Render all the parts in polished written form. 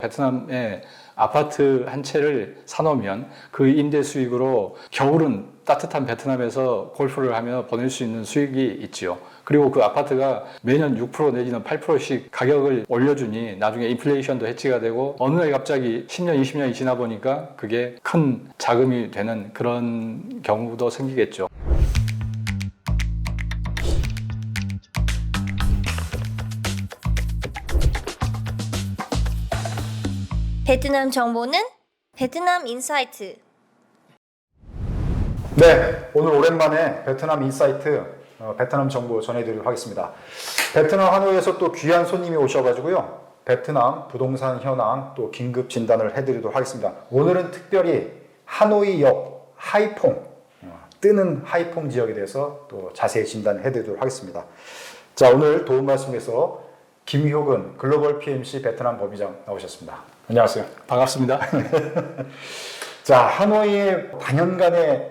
베트남에 아파트 한 채를 사놓으면 그 임대 수익으로 겨울은 따뜻한 베트남에서 골프를 하며 보낼 수 있는 수익이 있지요. 그리고 그 아파트가 매년 6% 내지는 8%씩 가격을 올려주니 나중에 인플레이션도 해치가 되고 어느 날 갑자기 10년, 20년이 지나 보니까 그게 큰 자금이 되는 그런 경우도 생기겠죠. 베트남 정보는 베트남 인사이트. 네, 오늘 오랜만에 베트남 인사이트 베트남 정보 전해드리도록 하겠습니다. 베트남 하노이에서 또 귀한 손님이 오셔가지고요. 베트남 부동산 현황 또 긴급 진단을 해드리도록 하겠습니다. 오늘은 특별히 하노이역 하이퐁, 뜨는 하이퐁 지역에 대해서 또 자세히 진단을 해드리도록 하겠습니다. 자, 오늘 도움 말씀에서 김효근 글로벌 PMC 베트남 법인장 나오셨습니다. 안녕하세요. 반갑습니다. 자, 하노이에 단연간에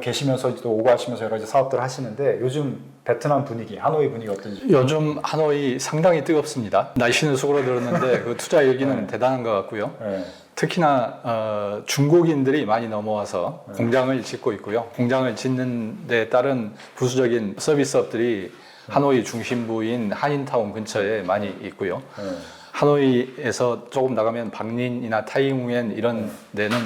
계시면서도 오고 하시면서 여러 가지 사업들을 하시는데 요즘 베트남 분위기, 하노이 분위기 어떤지? 요즘 하노이 상당히 뜨겁습니다. 날씨는 수그러들었는데 그 투자 열기는 대단한 것 같고요. 네. 특히나 중국인들이 많이 넘어와서 공장을 짓고 있고요. 공장을 짓는 데 따른 부수적인 서비스업들이 하노이 중심부인 한인타운 근처에 많이 있고요. 하노이에서 조금 나가면 박린이나 타이웅엔 이런 데는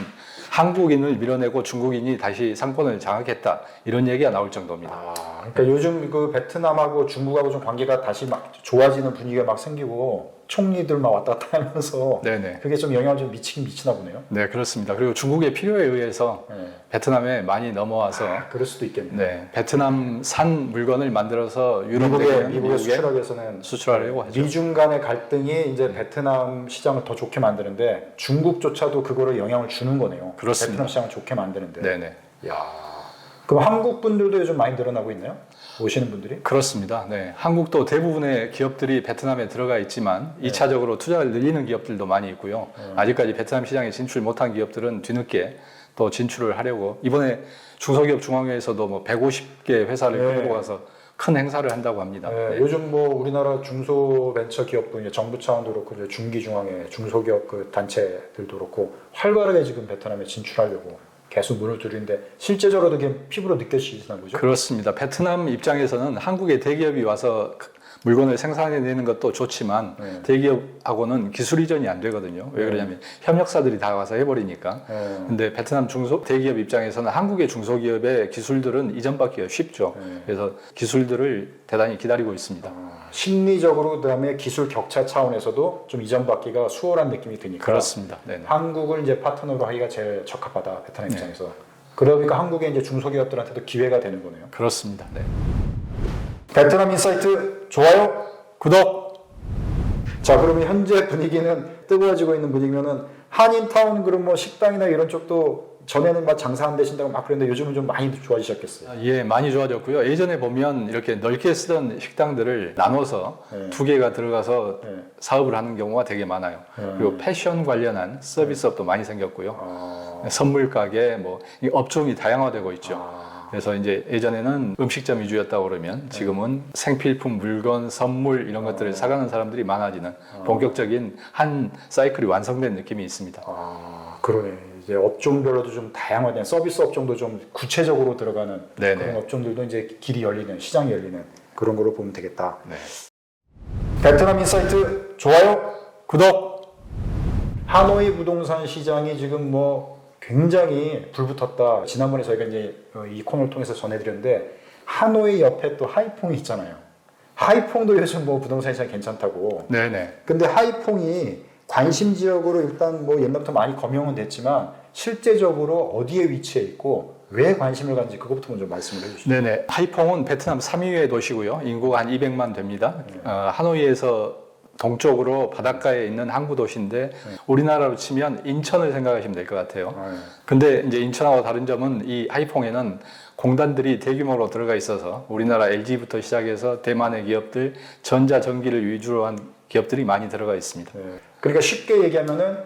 한국인을 밀어내고 중국인이 다시 상권을 장악했다 이런 얘기가 나올 정도입니다. 그러니까 요즘 그 베트남하고 중국하고 좀 관계가 다시 막 좋아지는 분위기가 막 생기고 총리들 막 왔다 갔다 하면서 네네. 그게 좀 영향을 좀 미치긴 미치나 보네요. 네, 그렇습니다. 그리고 중국의 필요에 의해서 베트남에 많이 넘어와서 그럴 수도 있겠네요. 네, 베트남산 물건을 만들어서 유럽에 미국에 수출하기 위해서는 수출하려고 하죠. 미중 간의 갈등이 이제 베트남 시장을 더 좋게 만드는데 중국조차도 그거를 영향을 주는 거네요. 그렇습니다. 베트남 시장을 좋게 만드는데. 네네. 야, 그럼 한국 분들도 요즘 많이 늘어나고 있나요? 오시는 분들이? 그렇습니다. 네, 한국도 대부분의 기업들이 베트남에 들어가 있지만 2차적으로 투자를 늘리는 기업들도 많이 있고요. 아직까지 베트남 시장에 진출 못한 기업들은 뒤늦게 또 진출을 하려고 이번에 중소기업 중앙회에서도 뭐 150개 회사를 끌고 가서 큰 행사를 한다고 합니다. 네, 요즘 뭐 우리나라 중소벤처 기업도 이제 정부 차원도 그렇고 이제 중기중앙회 중소기업 그 단체들도 그렇고 활발하게 지금 베트남에 진출하려고 계속 문을 두드리는데 실제적으로도 그게 피부로 느껴지시나 보죠? 그렇습니다. 베트남 입장에서는 한국의 대기업이 와서 물건을 생산해내는 것도 좋지만 대기업하고는 기술 이전이 안 되거든요. 왜 그러냐면 협력사들이 다 와서 해버리니까. 근데 베트남 대기업 입장에서는 한국의 중소기업의 기술들은 이전받기가 쉽죠. 그래서 기술들을 대단히 기다리고 있습니다. 심리적으로 그다음에 기술 격차 차원에서도 좀 이전받기가 수월한 느낌이 드니까 그렇습니다. 네네. 한국을 이제 파트너로 하기가 제일 적합하다 베트남 입장에서. 그러니까 한국의 이제 중소기업들한테도 기회가 되는 거네요. 그렇습니다. 네. 베트남 인사이트 좋아요, 구독. 자, 그러면 현재 분위기는 뜨거워지고 있는 분위기면은 한인타운 그런 뭐 식당이나 이런 쪽도 전에는 막 장사 안 되신다고 막 그랬는데 요즘은 좀 많이 좋아지셨겠어요. 예, 많이 좋아졌고요. 예전에 보면 이렇게 넓게 쓰던 식당들을 나눠서 두 개가 들어가서 사업을 하는 경우가 되게 많아요. 그리고 패션 관련한 서비스업도 많이 생겼고요. 선물 가게, 뭐 이 업종이 다양화되고 있죠. 그래서 이제 예전에는 음식점 위주였다고 그러면 지금은 생필품, 물건, 선물 이런 것들을 사가는 사람들이 많아지는 본격적인 한 사이클이 완성된 느낌이 있습니다. 그러네. 이제 업종별로도 좀 다양화된 서비스 업종도 좀 구체적으로 들어가는 그런 업종들도 이제 길이 열리는 시장이 열리는 그런 거로 보면 되겠다. 네. 베트남 인사이트 좋아요, 구독. 하노이 부동산 시장이 지금 뭐 굉장히 불붙었다. 지난번에 저희가 이제 이 코너를 통해서 전해드렸는데 하노이 옆에 또 하이퐁이 있잖아요. 하이퐁도 요즘 뭐 부동산 시장이 괜찮다고. 네네. 근데 하이퐁이 관심 지역으로 일단 뭐 옛날부터 많이 거명은 됐지만 실제적으로 어디에 위치해 있고 왜 관심을 갖는지 그것부터 먼저 말씀을 해주시죠. 네네. 하이퐁은 베트남 3위의 도시고요. 인구가 한 200만 됩니다. 하노이에서 동쪽으로 바닷가에 있는 항구 도시인데 우리나라로 치면 인천을 생각하시면 될 것 같아요. 근데 이제 인천하고 다른 점은 이 하이퐁에는 공단들이 대규모로 들어가 있어서 우리나라 LG부터 시작해서 대만의 기업들, 전자전기를 위주로 한 기업들이 많이 들어가 있습니다. 그러니까 쉽게 얘기하면은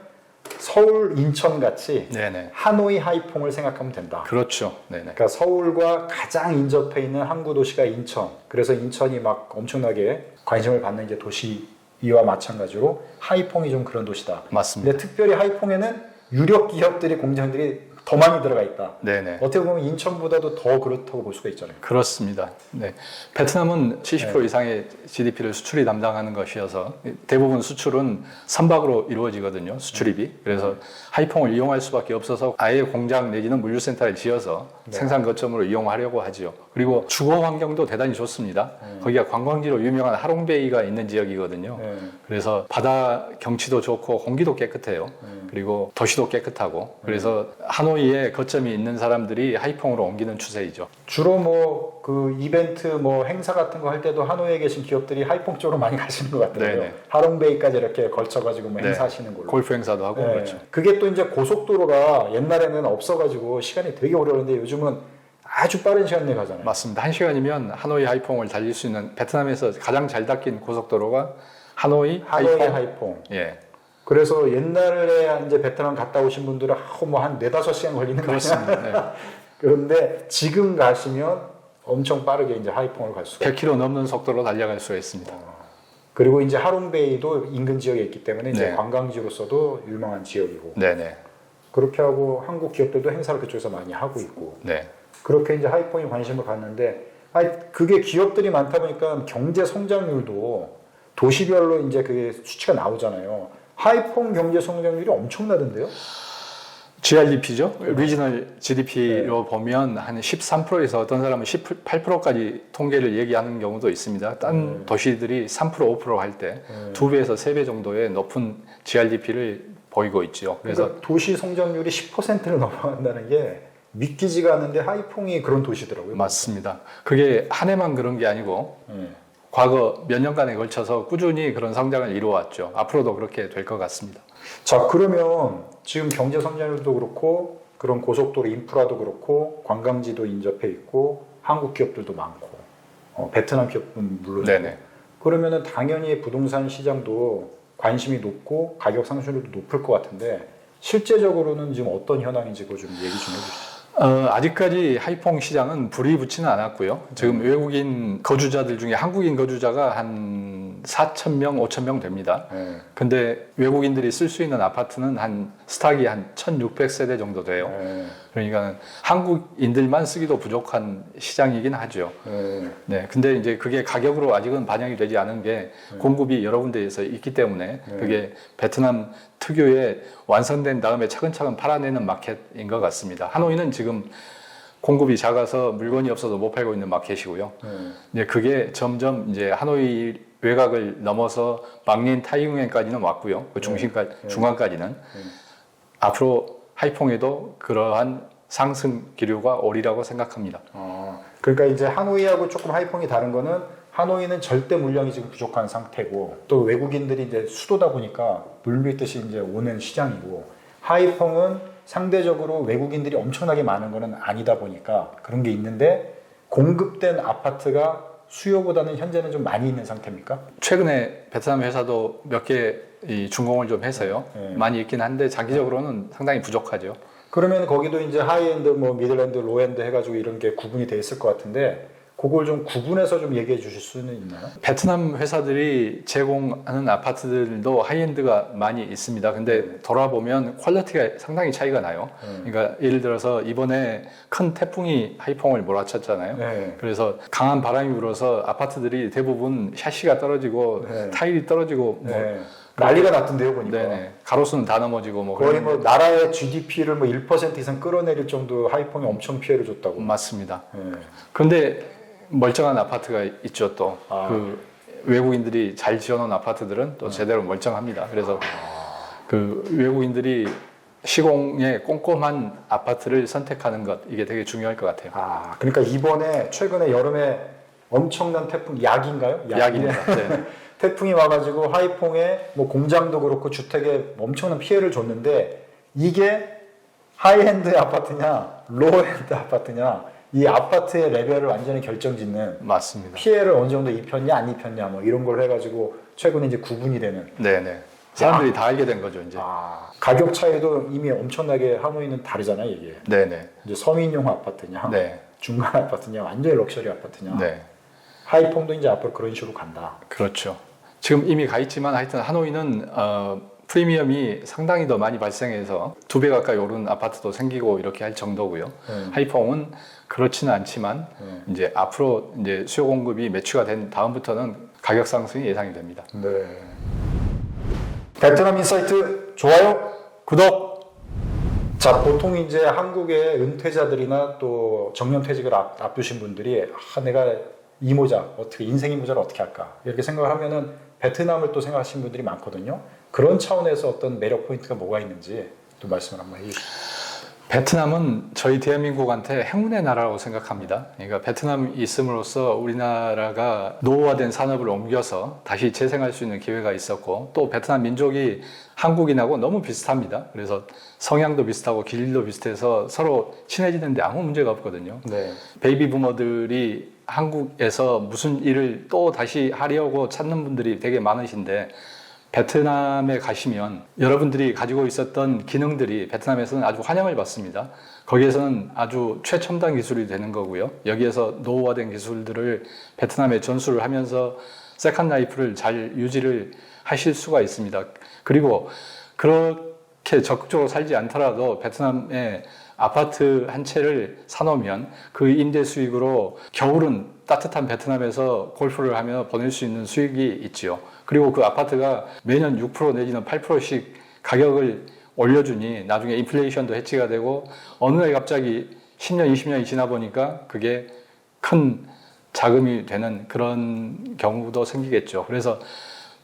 서울, 인천 같이 네네. 하노이 하이퐁을 생각하면 된다. 그렇죠. 네네. 그러니까 서울과 가장 인접해 있는 항구 도시가 인천. 그래서 인천이 막 엄청나게 관심을 받는 이제 도시인 이와 마찬가지로 하이퐁이 좀 그런 도시다. 맞습니다. 근데 특별히 하이퐁에는 유력 기업들이 공장들이 더 많이 들어가 있다. 네네. 어떻게 보면 인천보다도 더 그렇다고 볼 수가 있잖아요. 그렇습니다. 네. 베트남은 70% 이상의 GDP를 수출이 담당하는 것이어서 대부분 수출은 선박으로 이루어지거든요. 수출입이. 그래서 하이퐁을 이용할 수밖에 없어서 아예 공장 내지는 물류센터를 지어서 생산 거점으로 이용하려고 하죠. 그리고 주거 환경도 대단히 좋습니다. 거기가 관광지로 유명한 하롱베이가 있는 지역이거든요. 그래서 바다 경치도 좋고 공기도 깨끗해요. 그리고 도시도 깨끗하고 그래서 하노이에 거점이 있는 사람들이 하이퐁으로 옮기는 추세이죠. 주로 뭐 그 이벤트 뭐 행사 같은 거 할 때도 하노이에 계신 기업들이 하이퐁 쪽으로 많이 가시는 것 같더라고요. 네네. 하롱베이까지 이렇게 걸쳐가지고 뭐 네. 행사하시는 걸로. 골프 행사도 하고 네. 그렇죠. 그게 또 이제 고속도로가 옛날에는 없어가지고 시간이 되게 오래 걸렸는데 요즘은 아주 빠른 시간 내에 가잖아요. 맞습니다. 1시간이면 하노이 하이퐁을 달릴 수 있는 베트남에서 가장 잘 닦인 고속도로가 하노이 하이퐁. 예. 그래서 옛날에 이제 베트남 갔다 오신 분들은 뭐한 4-5시간 걸리는 거예요. 그렇습니다. 네. 그런데 지금 가시면 엄청 빠르게 이제 하이퐁을 갈 수가 있어요. 100km 넘는 속도로 달려갈 수가 있습니다. 그리고 이제 하롱베이도 인근 지역에 있기 때문에 이제 네. 관광지로서도 유명한 지역이고 네네. 그렇게 하고 한국 기업들도 행사를 그쪽에서 많이 하고 있고 네. 그렇게 이제 하이퐁에 관심을 갖는데 그게 기업들이 많다 보니까 경제 성장률도 도시별로 이제 그게 수치가 나오잖아요. 하이퐁 경제 성장률이 엄청나던데요? GRDP죠. 리지널 GDP로 보면 한 13%에서 어떤 사람은 18%까지 통계를 얘기하는 경우도 있습니다. 딴 도시들이 3% 5% 할 때 2배에서 3배 정도의 높은 GRDP를 보이고 있죠. 그래서 그러니까 도시 성장률이 10%를 넘어간다는 게 믿기지가 않는데 하이퐁이 그런 도시더라고요. 맞습니다. 그게 한 해만 그런 게 아니고 과거 몇 년간에 걸쳐서 꾸준히 그런 성장을 이루어왔죠. 앞으로도 그렇게 될 것 같습니다. 자, 그러면 지금 경제 성장률도 그렇고 그런 고속도로 인프라도 그렇고 관광지도 인접해 있고 한국 기업들도 많고 베트남 기업은 물론 네네. 그러면은 당연히 부동산 시장도 관심이 높고 가격 상승률도 높을 것 같은데 실제적으로는 지금 어떤 현황인지 그거 좀 얘기 좀 해주시죠. 아직까지 하이퐁 시장은 불이 붙지는 않았고요. 지금 외국인 거주자들 중에 한국인 거주자가 한 4,000명, 5,000명 됩니다. 근데 외국인들이 쓸 수 있는 아파트는 한 스탁이 한 1,600세대 정도 돼요. 그러니까 한국인들만 쓰기도 부족한 시장이긴 하죠. 네. 근데 이제 그게 가격으로 아직은 반영이 되지 않은 게 공급이 여러 군데에서 있기 때문에 그게 베트남 특유의 완성된 다음에 차근차근 팔아내는 마켓인 것 같습니다. 하노이는 지금 공급이 작아서 물건이 없어서 못 팔고 있는 마켓이고요. 이제 그게 점점 이제 하노이 외곽을 넘어서 망린 타이응엔까지는 왔고요. 그 중간까지는 앞으로 하이퐁에도 그러한 상승 기류가 오리라고 생각합니다. 그러니까 이제 하노이하고 조금 하이퐁이 다른 거는 하노이는 절대 물량이 지금 부족한 상태고 또 외국인들이 이제 수도다 보니까 물밀듯이 이제 오는 시장이고 하이퐁은 상대적으로 외국인들이 엄청나게 많은 거는 아니다 보니까 그런 게 있는데 공급된 아파트가 수요보다는 현재는 좀 많이 있는 상태입니까? 최근에 베트남 회사도 몇 개 준공을 좀 해서요. 많이 있긴 한데 장기적으로는 상당히 부족하죠. 그러면 거기도 이제 하이엔드, 뭐 미들엔드, 로엔드 해가지고 이런 게 구분이 돼 있을 것 같은데 그걸 좀 구분해서 좀 얘기해 주실 수는 있나요? 베트남 회사들이 제공하는 아파트들도 하이엔드가 많이 있습니다. 근데 돌아보면 퀄리티가 상당히 차이가 나요. 그러니까 예를 들어서 이번에 큰 태풍이 하이퐁을 몰아쳤잖아요. 그래서 강한 바람이 불어서 아파트들이 대부분 샤시가 떨어지고 타일이 떨어지고 뭐 난리가 났던데요, 보니까. 네네. 가로수는 다 넘어지고 뭐 거의 뭐 나라의 GDP를 뭐 1% 이상 끌어내릴 정도 하이퐁이 엄청 피해를 줬다고. 맞습니다. 그런데 멀쩡한 아파트가 있죠. 또 그 외국인들이 잘 지어놓은 아파트들은 또 제대로 멀쩡합니다. 그래서 그 외국인들이 시공에 꼼꼼한 아파트를 선택하는 것 이게 되게 중요할 것 같아요. 그러니까 이번에 최근에 여름에 엄청난 태풍 약인가요? 약입니다. 네. 태풍이 와가지고 하이퐁에 뭐 공장도 그렇고 주택에 엄청난 피해를 줬는데 이게 하이엔드 아파트냐 로우엔드 아파트냐 이 아파트의 레벨을 완전히 결정짓는 맞습니다. 피해를 어느 정도 입혔냐 안 입혔냐 뭐 이런 걸 해가지고 최근에 이제 구분이 되는. 네네. 사람들이 다 알게 된 거죠 이제. 가격 차이도 이미 엄청나게 하노이는 다르잖아요 이게. 네네. 이제 서민용 아파트냐, 네. 중간 아파트냐, 완전히 럭셔리 아파트냐. 네. 하이퐁도 이제 앞으로 그런 식으로 간다. 그렇죠. 지금 이미 가 있지만 하여튼 하노이는 프리미엄이 상당히 더 많이 발생해서 2배 가까이 오른 아파트도 생기고 이렇게 할 정도고요. 하이퐁은 그렇지는 않지만 이제 앞으로 이제 수요 공급이 매치가 된 다음부터는 가격 상승이 예상이 됩니다. 네. 베트남 인사이트 좋아요, 구독. 자, 보통 이제 한국의 은퇴자들이나 또 정년퇴직을 앞두신 분들이 내가 이모작 어떻게 인생 이모작을 어떻게 할까 이렇게 생각을 하면은 베트남을 또 생각하시는 분들이 많거든요. 그런 차원에서 어떤 매력 포인트가 뭐가 있는지 또 말씀을 한번 해주시죠. 베트남은 저희 대한민국한테 행운의 나라라고 생각합니다. 그러니까 베트남이 있음으로써 우리나라가 노후화된 산업을 옮겨서 다시 재생할 수 있는 기회가 있었고, 또 베트남 민족이 한국인하고 너무 비슷합니다. 그래서 성향도 비슷하고 길도 비슷해서 서로 친해지는데 아무 문제가 없거든요. 네. 베이비 부머들이 한국에서 무슨 일을 또 다시 하려고 찾는 분들이 되게 많으신데, 베트남에 가시면 여러분들이 가지고 있었던 기능들이 베트남에서는 아주 환영을 받습니다. 거기에서는 아주 최첨단 기술이 되는 거고요. 여기에서 노후화된 기술들을 베트남에 전수를 하면서 세컨 라이프를 잘 유지를 하실 수가 있습니다. 그리고 그렇게 적극적으로 살지 않더라도 베트남에 아파트 한 채를 사놓으면 그 임대 수익으로 겨울은 따뜻한 베트남에서 골프를 하며 보낼 수 있는 수익이 있지요. 그리고 그 아파트가 매년 6% 내지는 8%씩 가격을 올려주니 나중에 인플레이션도 해치가 되고 어느 날 갑자기 10년, 20년이 지나 보니까 그게 큰 자금이 되는 그런 경우도 생기겠죠. 그래서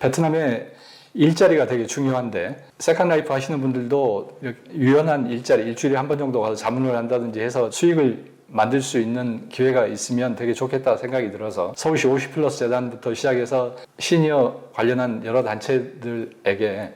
베트남에 일자리가 되게 중요한데, 세컨 라이프 하시는 분들도 유연한 일자리, 일주일에 한 번 정도 가서 자문을 한다든지 해서 수익을 만들 수 있는 기회가 있으면 되게 좋겠다 생각이 들어서 서울시 50플러스 재단부터 시작해서 시니어 관련한 여러 단체들에게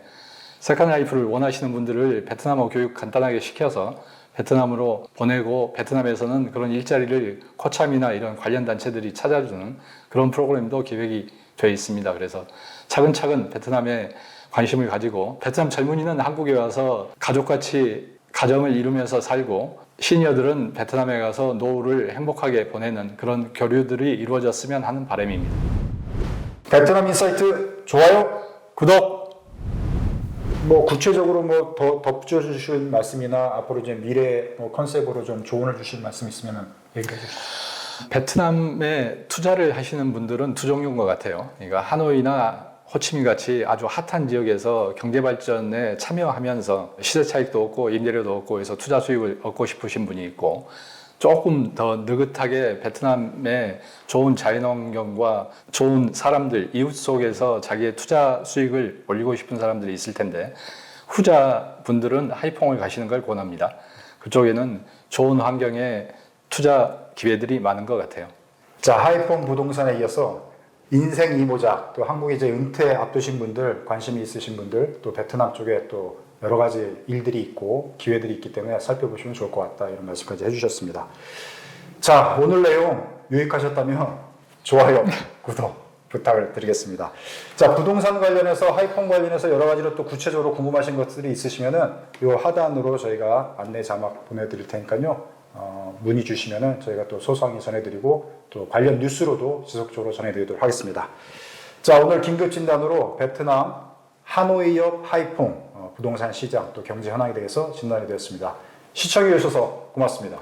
세컨 라이프를 원하시는 분들을 베트남어 교육 간단하게 시켜서 베트남으로 보내고, 베트남에서는 그런 일자리를 코참이나 이런 관련 단체들이 찾아주는 그런 프로그램도 기획이 되어 있습니다. 그래서 차근차근 베트남에 관심을 가지고, 베트남 젊은이는 한국에 와서 가족같이 가정을 이루면서 살고, 시니어들은 베트남에 가서 노후를 행복하게 보내는 그런 교류들이 이루어졌으면 하는 바람입니다. 베트남 인사이트 좋아요, 구독. 뭐 구체적으로 뭐 더 덧붙여 주실 말씀이나 앞으로 이제 미래 컨셉으로 좀 조언을 주실 말씀 있으면 얘기해 주시죠. 베트남에 투자를 하시는 분들은 두 종류인 것 같아요. 그러니까 하노이나 호치민 같이 아주 핫한 지역에서 경제 발전에 참여하면서 시세 차익도 얻고 임대료도 얻고 해서 투자 수익을 얻고 싶으신 분이 있고, 조금 더 느긋하게 베트남의 좋은 자연환경과 좋은 사람들, 이웃 속에서 자기의 투자 수익을 올리고 싶은 사람들이 있을 텐데, 후자 분들은 하이퐁을 가시는 걸 권합니다. 그쪽에는 좋은 환경에 투자 기회들이 많은 것 같아요. 자, 하이퐁 부동산에 이어서 인생 이모작, 또 한국에 이제 은퇴 앞두신 분들, 관심이 있으신 분들, 또 베트남 쪽에 또 여러 가지 일들이 있고 기회들이 있기 때문에 살펴보시면 좋을 것 같다, 이런 말씀까지 해주셨습니다. 자, 오늘 내용 유익하셨다면 좋아요, 구독 부탁을 드리겠습니다. 자, 부동산 관련해서, 하이퐁 관련해서 여러 가지로 또 구체적으로 궁금하신 것들이 있으시면은 이 하단으로 저희가 안내 자막 보내드릴 테니까요. 문의 주시면은 저희가 또 소소하게 전해드리고 또 관련 뉴스로도 지속적으로 전해드리도록 하겠습니다. 자, 오늘 긴급 진단으로 베트남 하노이 옆 하이퐁 부동산 시장 또 경제 현황에 대해서 진단이 되었습니다. 시청해 주셔서 고맙습니다.